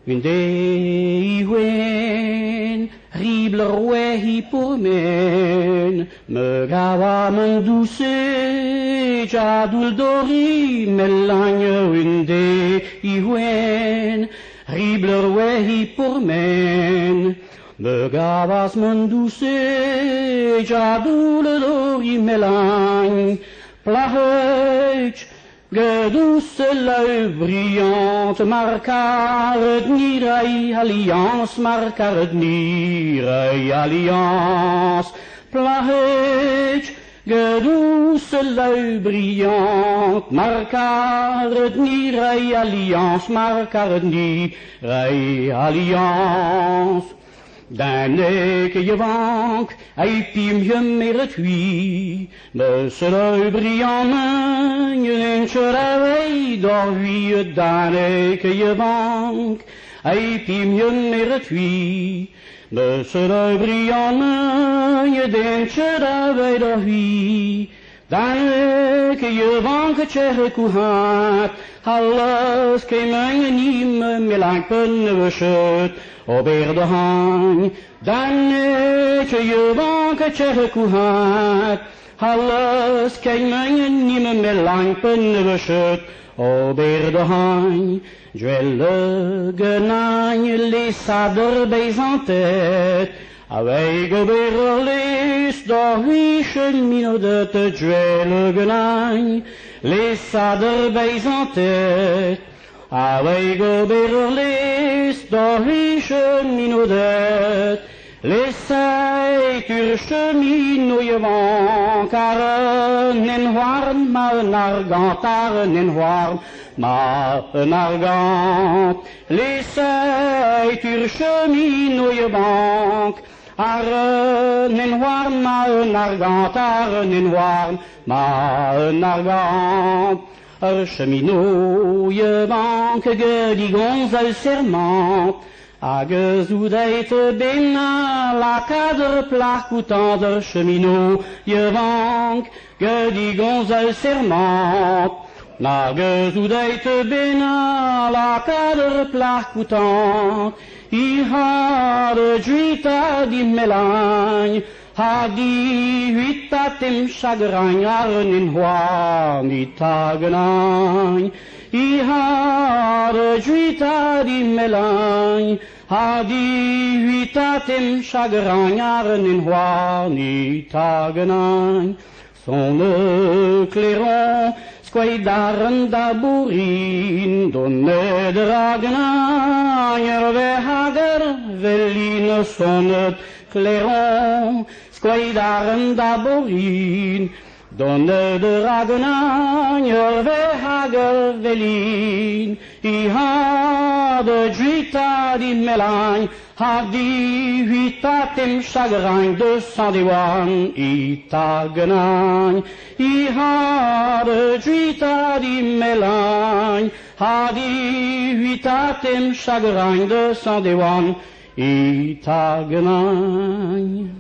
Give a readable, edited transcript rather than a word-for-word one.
Une day when ribler we hi pormen me gava men douce jadul dori melagne une day when ribler we hi pormen me gavas men douce jadul dori melagne plahech Gedouce l'œil brillante, marquard nirei alliance, marquard nirei alliance. Plahech, gedouce l'œil brillante, marquard nirei alliance, marquard nirei alliance. D'un que je vank, ei pim je mere tui, de ce brillant main, een cheravei d'orvie, d'un que je vank, ei pim je mere tui, de ce brillant main, een cheravei d'orvie, d'un que je vank, tjere kuhat, alles que mijn niem, melanken we schut, Ober de hang, dan je wanke tjege kuhat, alles kijk mij niet meer lang pennen schut. Ober de hang, jwelle genanje lesader bezantet, Away gober les da wischen minode te jwelle genanje lesader bezantet. Away gober les da wischen minode L'essai tur chemin je wankaren en warm ma een argantaren en warm ma een argant. L'essai tur chemin je wank aren en warm ma een argantaren en warm ma een argant. Cheminot je wank gedigons al serment. Agezoudeit bena la cadre placoutant de cheminot, je wank, gedigons al serment. Agezoudeit bena la cadre placoutant, I had juita di melagne, had die huita tim chagrin, arren in hoa ni tagenagne. I had juita di melagne, Hadi huitatem chagrin, jaren in hoa ni tagenagne. Son clairon, squaidaren da bourine, donne dragenagne, verhager, veline son clairon, squaidaren da bourine, donne dragenagne, verhager, veline, I had juita di melagne, had die huitatem chagrin, 201 I tagenagne. I had juita di melagne, had die huitatem chagrin, 201 I tagenagne.